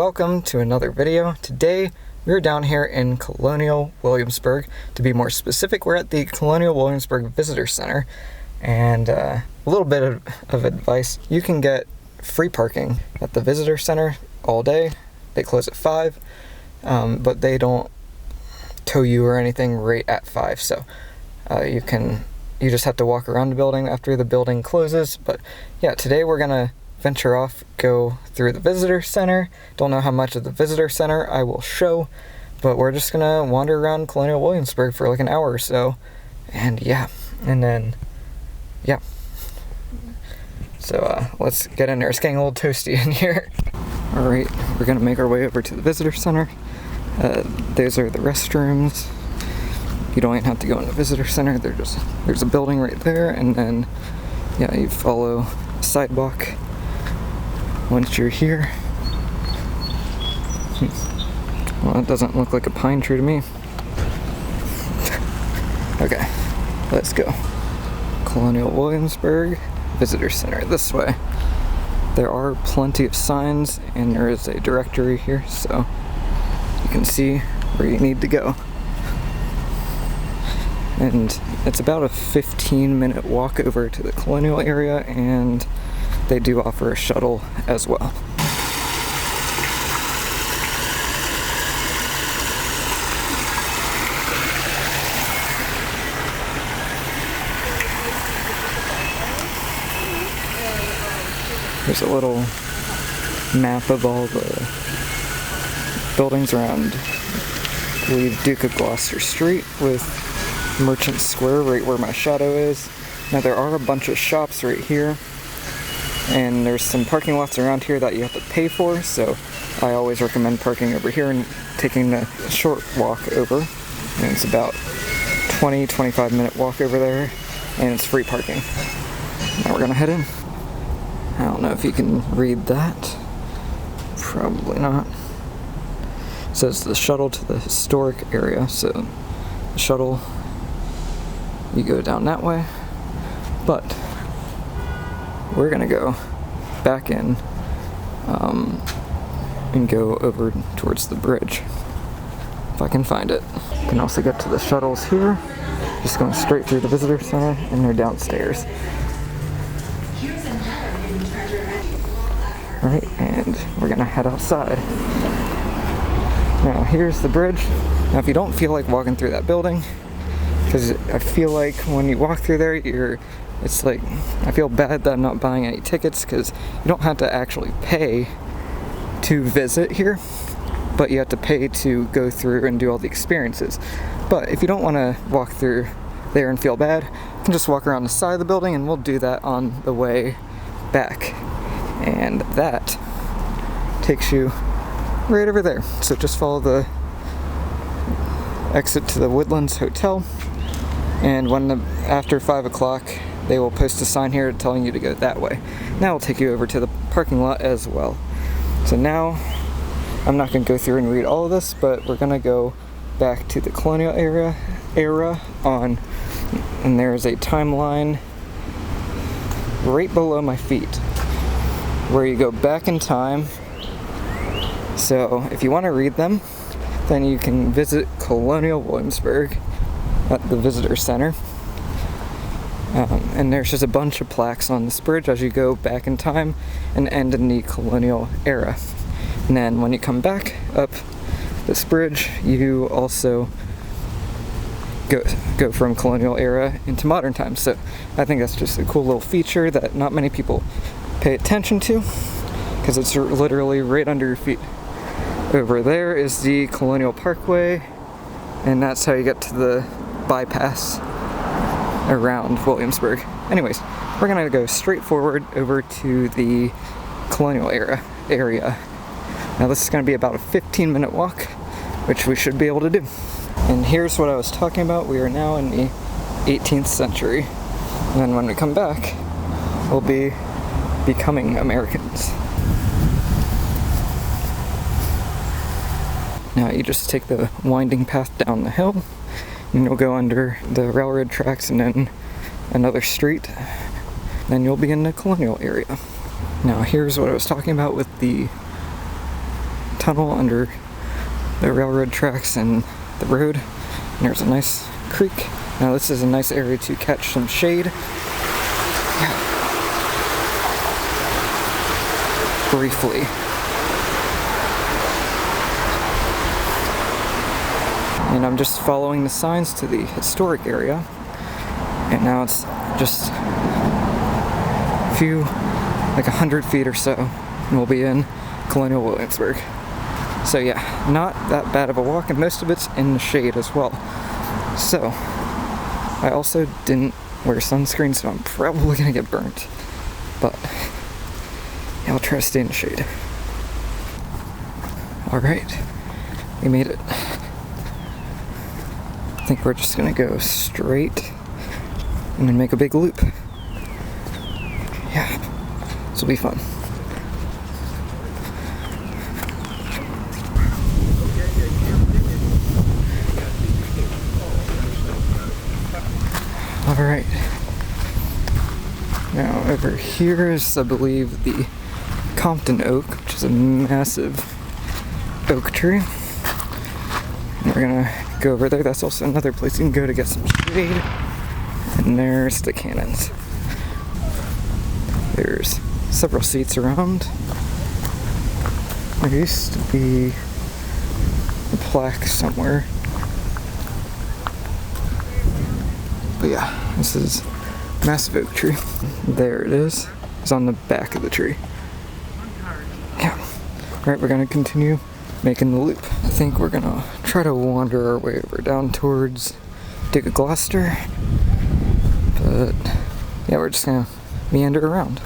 welcome to another video. Today we're down here in Colonial Williamsburg. To be more specific, we're at the Colonial Williamsburg Visitor Center, and a little bit of advice. You can get free parking at the Visitor Center all day. They close at 5, but they don't tow you or anything right at 5, so you just have to walk around the building after the building closes. But yeah, today we're gonna venture off, go through the visitor center. Don't know how much of the visitor center I will show, but we're just gonna wander around Colonial Williamsburg for like an hour or so, and so let's get in there. It's getting a little toasty in here. All right, we're gonna make our way over to the visitor center. Those are the restrooms. You don't even have to go in the visitor center. There's a building right there, and then yeah, you follow a sidewalk once you're here. Well, it doesn't look like a pine tree to me. Okay, let's go. Colonial Williamsburg Visitor Center, this way. There are plenty of signs, and there is a directory here, so you can see where you need to go. And it's about a 15-minute walk over to the Colonial area, and they do offer a shuttle as well. There's a little map of all the buildings around, I believe, Duke of Gloucester Street, with Merchant Square right where my shadow is. Now there are a bunch of shops right here, and there's some parking lots around here that you have to pay for, so I always recommend parking over here and taking a short walk over. And it's about 20-25 minute walk over there, and it's free parking. Now we're gonna head in. I don't know if you can read that. Probably not. It says the shuttle to the historic area, so the shuttle, you go down that way, but we're gonna go back in and go over towards the bridge, if I can find it. You can also get to the shuttles here, just going straight through the visitor center, and they're downstairs. Alright, and we're gonna head outside. Now here's the bridge. Now if you don't feel like walking through that building, because I feel like when you walk through there, it's like, I feel bad that I'm not buying any tickets, because you don't have to actually pay to visit here, but you have to pay to go through and do all the experiences. But if you don't want to walk through there and feel bad, you can just walk around the side of the building, and we'll do that on the way back. And that takes you right over there. So just follow the exit to the Woodlands Hotel, and after 5 o'clock, they will post a sign here telling you to go that way. Now we'll take you over to the parking lot as well. So now, I'm not going to go through and read all of this, but we're going to go back to the Colonial era and there's a timeline right below my feet, where you go back in time. So if you want to read them, then you can visit Colonial Williamsburg at the Visitor Center. And there's just a bunch of plaques on this bridge as you go back in time and end in the Colonial era. And then when you come back up this bridge, you also go from Colonial era into modern times. So I think that's just a cool little feature that not many people pay attention to, because it's literally right under your feet. Over there is the Colonial Parkway, and that's how you get to the bypass around Williamsburg. Anyways, we're gonna go straight forward over to the Colonial area. Now this is gonna be about a 15-minute walk, which we should be able to do. And here's what I was talking about. We are now in the 18th century. And then when we come back, we'll be becoming Americans. Now you just take the winding path down the hill, and you'll go under the railroad tracks and then another street. Then you'll be in the Colonial area. Now here's what I was talking about with the tunnel under the railroad tracks and the road. And there's a nice creek. Now this is a nice area to catch some shade. Yeah. Briefly. And I'm just following the signs to the historic area. And now it's just a few, like 100 feet or so, and we'll be in Colonial Williamsburg. So yeah, not that bad of a walk, and most of it's in the shade as well. So, I also didn't wear sunscreen, so I'm probably gonna get burnt. But, yeah, I'll try to stay in the shade. Alright, we made it. I think we're just gonna go straight and then make a big loop. Yeah, this will be fun. Alright. Now over here is, I believe, the Compton oak, which is a massive oak tree. And we're gonna go over there. That's also another place you can go to get some shade. And there's the cannons. There's several seats around. There used to be a plaque somewhere. But yeah, this is a massive oak tree. There it is. It's on the back of the tree. Yeah. Alright, we're gonna continue making the loop. I think we're gonna try to wander our way over down towards Duke Gloucester. But yeah, we're just gonna meander around.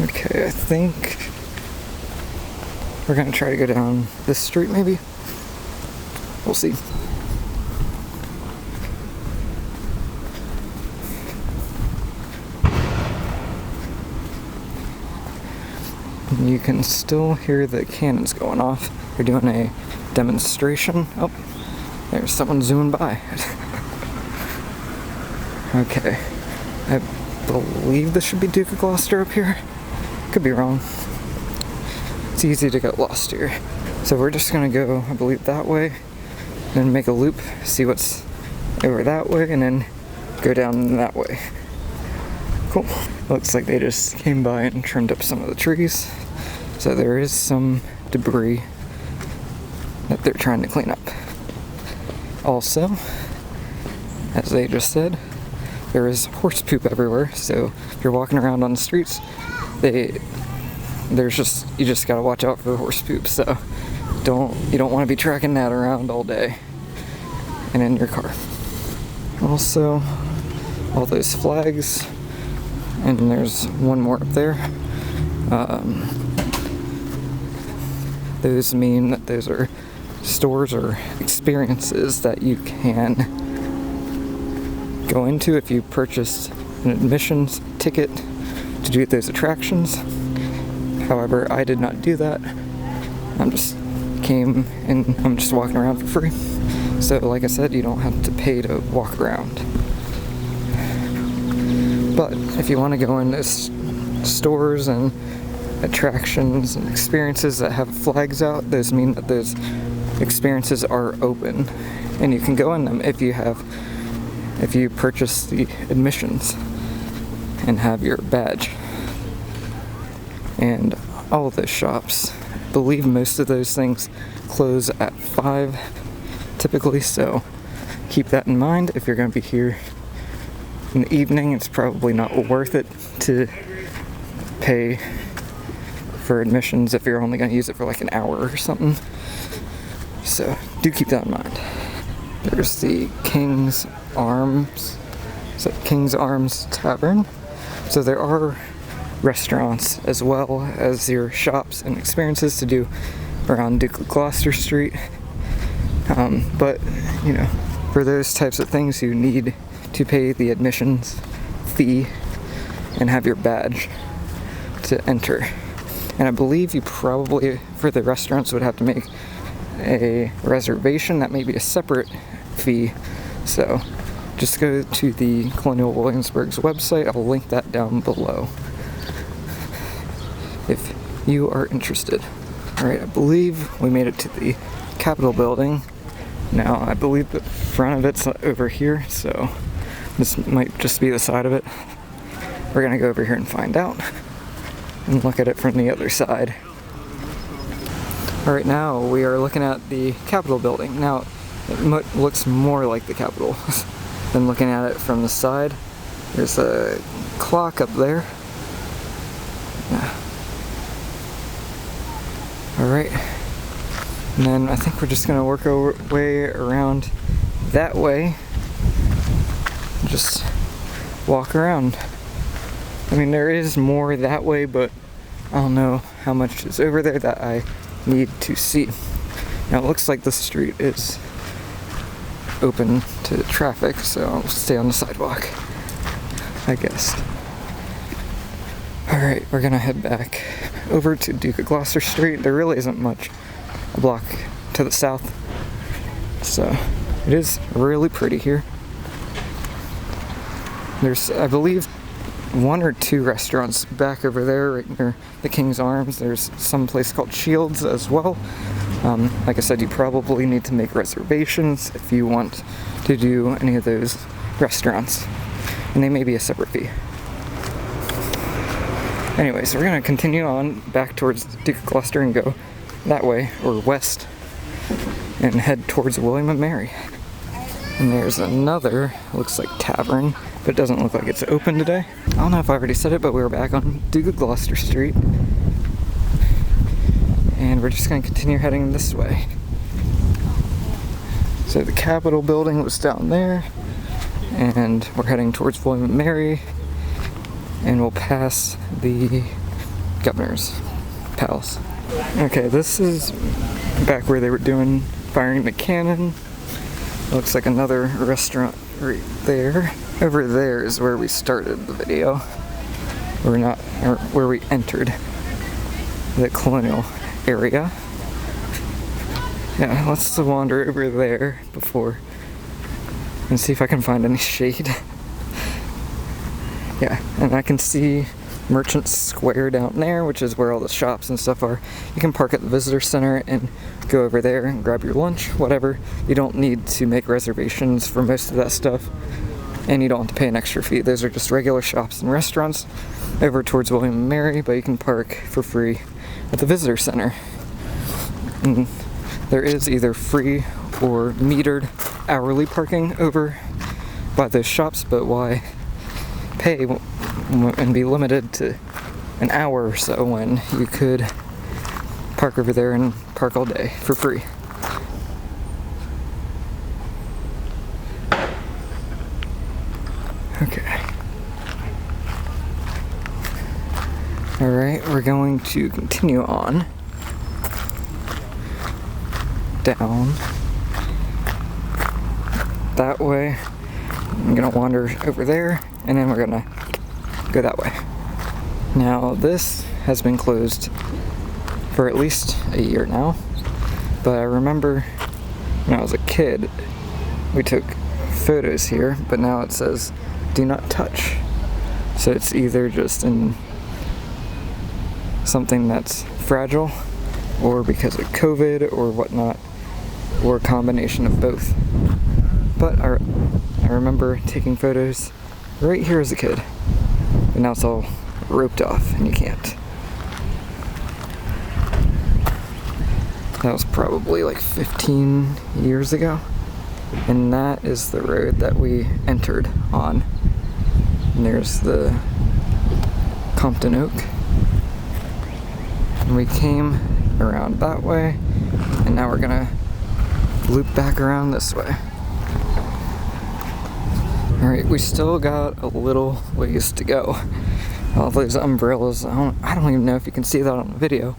Okay, I think we're gonna try to go down this street maybe. We'll see. You can still hear the cannons going off. They're doing a demonstration. Oh, there's someone zooming by. Okay, I believe this should be Duke of Gloucester up here. Could be wrong. It's easy to get lost here. So we're just gonna go, I believe, that way, then make a loop, see what's over that way, and then go down that way. Cool. Looks like they just came by and trimmed up some of the trees. So there is some debris that they're trying to clean up. Also, as they just said, there is horse poop everywhere. So if you're walking around on the streets, you just gotta watch out for the horse poop. So you don't want to be tracking that around all day and in your car. Also, all those flags, and there's one more up there. Those mean that those are stores or experiences that you can go into if you purchased an admissions ticket to do those attractions. However, I did not do that. I just came and I'm just walking around for free. So like I said, you don't have to pay to walk around. But if you want to go into stores and attractions and experiences that have flags out, those mean that those experiences are open and you can go in them if you purchase the admissions and have your badge. And all of those shops, I believe most of those things close at 5 typically, so keep that in mind. If you're going to be here in the evening, it's probably not worth it to pay for admissions if you're only going to use it for like an hour or something. So do keep that in mind. There's the King's Arms Tavern. So there are restaurants as well as your shops and experiences to do around Duke of Gloucester Street. But, you know, for those types of things you need to pay the admissions fee and have your badge to enter. And I believe you probably, for the restaurants, would have to make a reservation. That may be a separate fee. So just go to the Colonial Williamsburg's website. I'll link that down below if you are interested. Alright, I believe we made it to the Capitol building. Now, I believe the front of it's over here, so this might just be the side of it. We're gonna go over here and find out and look at it from the other side. Alright, now we are looking at the Capitol building. Now, it looks more like the Capitol than looking at it from the side. There's a clock up there. Yeah. Alright. And then I think we're just gonna work our way around that way. Just walk around. I mean, there is more that way, but I don't know how much is over there that I need to see. Now it looks like the street is open to traffic, so I'll stay on the sidewalk, I guess. Alright, we're gonna head back over to Duke of Gloucester Street. There really isn't much a block to the south, so it is really pretty here. There's, I believe, 1 or 2 restaurants back over there right near the King's Arms. There's some place called Shields as well. Like I said, you probably need to make reservations if you want to do any of those restaurants, and they may be a separate fee. Anyway, so we're going to continue on back towards Duke of Gloucester and go that way, or west, and head towards William and Mary. And there's another, looks like tavern, but it doesn't look like it's open today. I don't know if I already said it, but we were back on Duke of Gloucester Street. And we're just going to continue heading this way. So the Capitol building was down there, and we're heading towards William and Mary, and we'll pass the governor's palace. Okay, this is back where they were firing the cannon. Looks like another restaurant right there. Over there is where we started the video. Where we entered the Colonial area. Yeah, let's wander over there before and see if I can find any shade. Yeah, and I can see Merchant Square down there, which is where all the shops and stuff are. You can park at the visitor center and go over there and grab your lunch, whatever. You don't need to make reservations for most of that stuff, and you don't have to pay an extra fee. Those are just regular shops and restaurants over towards William and Mary, but you can park for free at the visitor center. And there is either free or metered hourly parking over by those shops, but why pay and be limited to an hour or so when you could park over there and park all day for free? Okay. Alright, we're going to continue on down that way. I'm gonna wander over there, and then we're gonna go that way. Now, this has been closed for at least a year now, but I remember when I was a kid, we took photos here, but now it says do not touch. So it's either just in something that's fragile, or because of COVID or whatnot, or a combination of both. But I remember taking photos right here as a kid, but now it's all roped off and you can't. That was probably like 15 years ago, and that is the road that we entered on. And there's the Compton Oak, and we came around that way, and now we're gonna loop back around this way. Alright, we still got a little ways to go. All those umbrellas, I don't even know if you can see that on the video,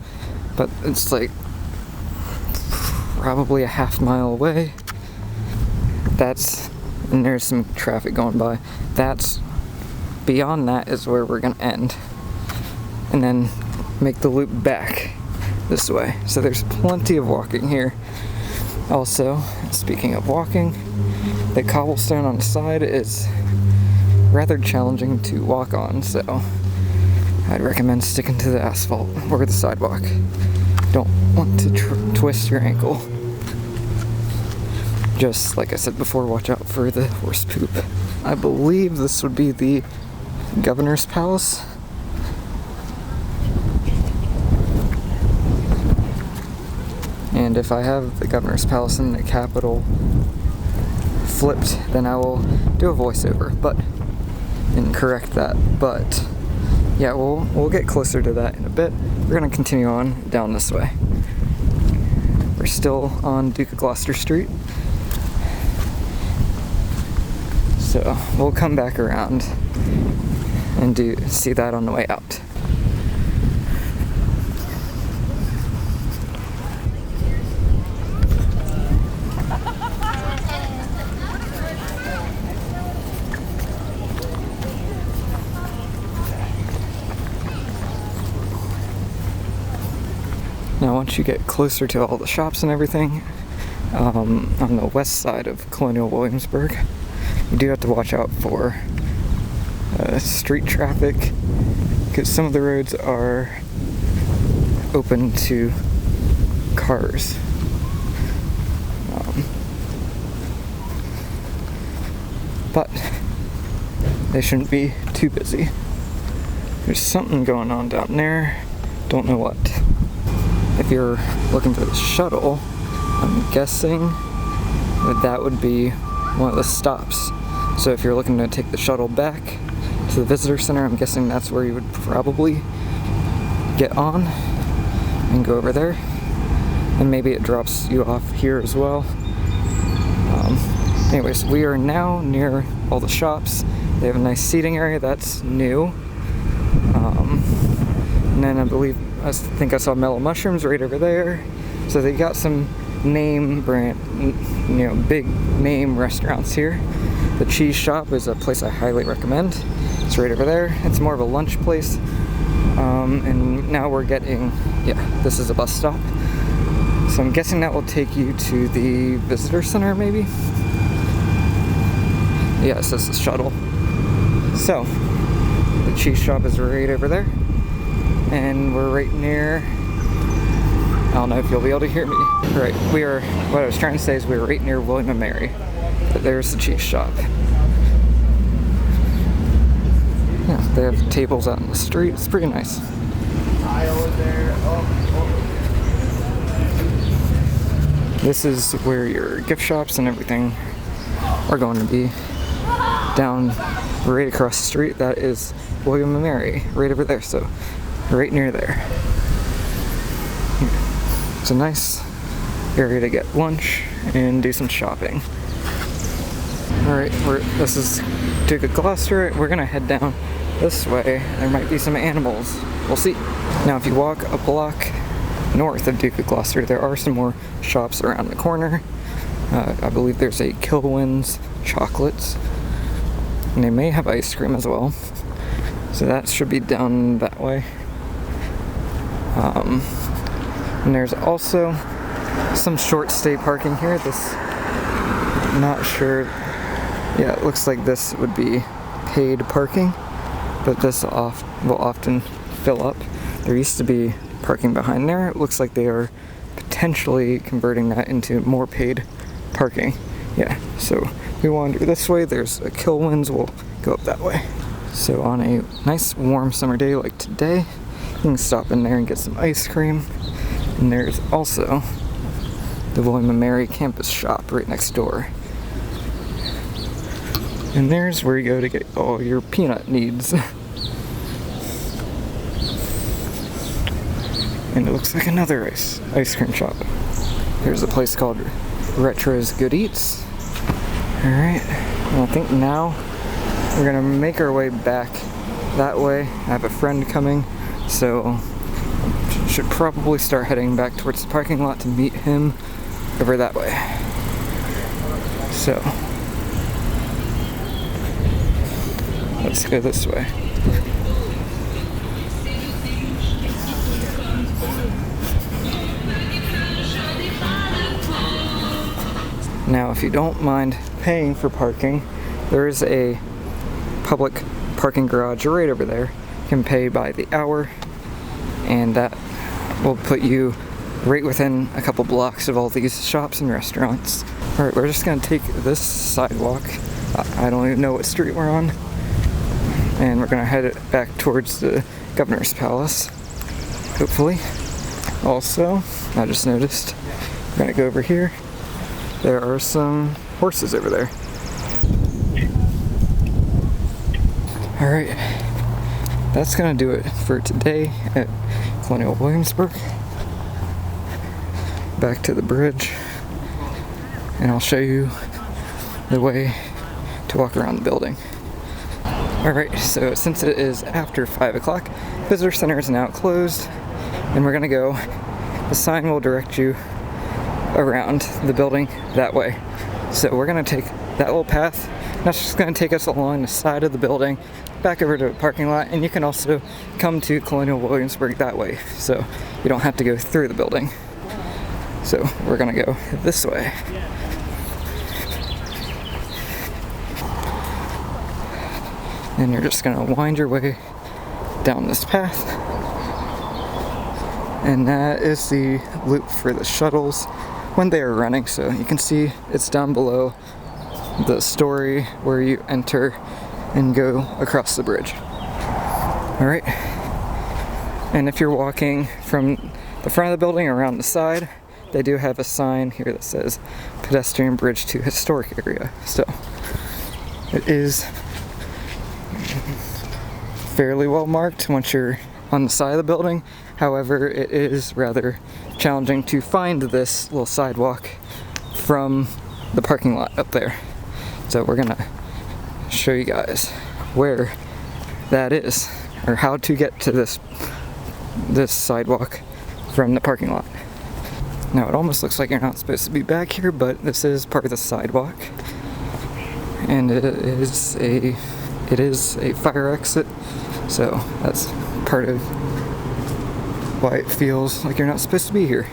but it's like probably a half mile away. And there's some traffic going by. Beyond that is where we're gonna end, and then make the loop back this way. So there's plenty of walking here. Also, speaking of walking, the cobblestone on the side is rather challenging to walk on, so I'd recommend sticking to the asphalt or the sidewalk. don't want to twist your ankle. Just like I said before, watch out for the horse poop. I believe this would be the governor's palace. And if I have the governor's palace and the Capitol flipped, then I will do a voiceover, and correct that. But yeah, we'll get closer to that in a bit. We're gonna continue on down this way. We're still on Duke of Gloucester Street, so we'll come back around and see that on the way out. Now once you get closer to all the shops and everything, on the west side of Colonial Williamsburg, you do have to watch out for street traffic, because some of the roads are open to cars. But they shouldn't be too busy. There's something going on down there, don't know what. If you're looking for the shuttle, I'm guessing that would be one of the stops. So if you're looking to take the shuttle back to the visitor center, I'm guessing that's where you would probably get on and go over there. And maybe it drops you off here as well. Anyways, we are now near all the shops. They have a nice seating area, that's new. And then I think I saw Mellow Mushrooms right over there. So they got some name brand, big name restaurants here. The Cheese Shop is a place I highly recommend. It's right over there. It's more of a lunch place. And now we're getting, this is a bus stop. So I'm guessing that will take you to the visitor center, maybe? Yeah, it says the shuttle. So, the Cheese Shop is right over there. And we're right near, I don't know if you'll be able to hear me. Right, what I was trying to say is we're right near William and Mary. But there's the Cheese Shop. Yeah, they have tables out in the street. It's pretty nice. This is where your gift shops and everything are going to be. Down right across the street, that is William and Mary, right over there. So right near there. It's a nice area to get lunch and do some shopping. Alright, this is Duke of Gloucester. We're gonna head down this way. There might be some animals. We'll see. Now if you walk a block north of Duke of Gloucester, there are some more shops around the corner. I believe there's a Kilwins Chocolates. And they may have ice cream as well. So that should be down that way. And there's also some short stay parking here. Not sure. Yeah, it looks like this would be paid parking, but this will often fill up. There used to be parking behind there. It looks like they are potentially converting that into more paid parking. Yeah, so we wander this way. There's a Kilwins. We'll go up that way. So on a nice warm summer day like today, you can stop in there and get some ice cream. And there's also the William and Mary campus shop right next door. And there's where you go to get all your peanut needs. And it looks like another ice cream shop. There's a place called Retro's Good Eats. Alright, I think now we're gonna make our way back that way. I have a friend coming, so should probably start heading back towards the parking lot to meet him over that way. So let's go this way. Now, if you don't mind paying for parking, there is a public parking garage right over there. You can pay by the hour, and that will put you right within a couple blocks of all these shops and restaurants. Alright, we're just gonna take this sidewalk. I don't even know what street we're on. And we're gonna head it back towards the governor's palace, hopefully. Also, I just noticed, we're gonna go over here. There are some horses over there. Alright, that's gonna do it for today at Colonial Williamsburg. Back to the bridge, and I'll show you the way to walk around the building. Alright, so since it is after 5 o'clock, visitor center is now closed, and we're gonna go. The sign will direct you around the building that way. So we're gonna take that little path. That's just gonna take us along the side of the building, back over to the parking lot, and you can also come to Colonial Williamsburg that way, so you don't have to go through the building. So we're gonna go this way. And you're just gonna wind your way down this path. And that is the loop for the shuttles when they are running. So you can see it's down below the story where you enter and go across the bridge. Alright. And if you're walking from the front of the building around the side, they do have a sign here that says pedestrian bridge to historic area. So it is fairly well marked once you're on the side of the building. However, it is rather challenging to find this little sidewalk from the parking lot up there. So we're gonna show you guys where that is, or how to get to this sidewalk from the parking lot. Now it almost looks like you're not supposed to be back here, but this is part of the sidewalk, and it is a fire exit, so that's part of why it feels like you're not supposed to be here.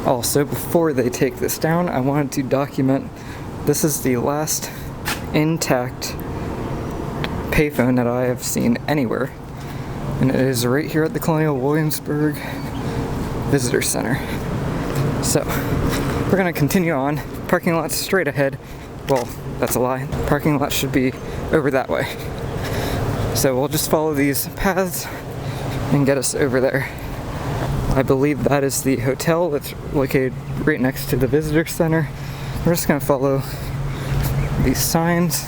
Also, before they take this down, I wanted to document this is the last intact payphone that I have seen anywhere, and it is right here at the Colonial Williamsburg Visitor Center. So we're gonna continue on. Parking lot's straight ahead. Well, that's a lie. Parking lot should be over that way. So we'll just follow these paths and get us over there. I believe that is the hotel that's located right next to the visitor center. We're just gonna follow these signs.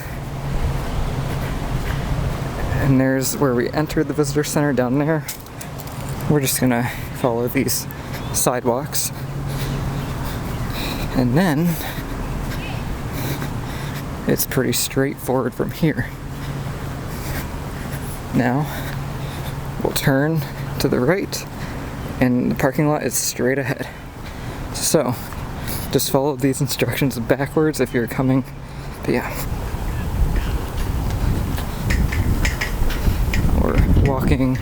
And there's where we entered the visitor center down there. We're just gonna follow these sidewalks. And then it's pretty straightforward from here. Now we'll turn to the right, and the parking lot is straight ahead. So just follow these instructions backwards if you're coming. But yeah, we're walking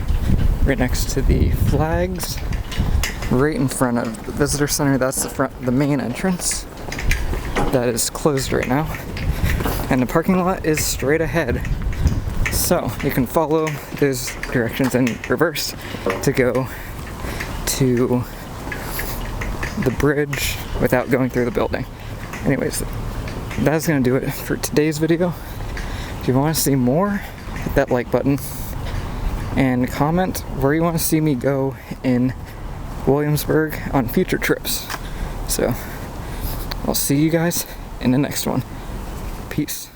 right next to the flags, right in front of the visitor center. That's the main entrance that is closed right now, and the parking lot is straight ahead. So you can follow those directions in reverse to go to the bridge without going through the building. Anyways, that's gonna do it for today's video. If you want to see more, hit that like button and comment where you want to see me go in Williamsburg on future trips. So I'll see you guys in the next one. Peace.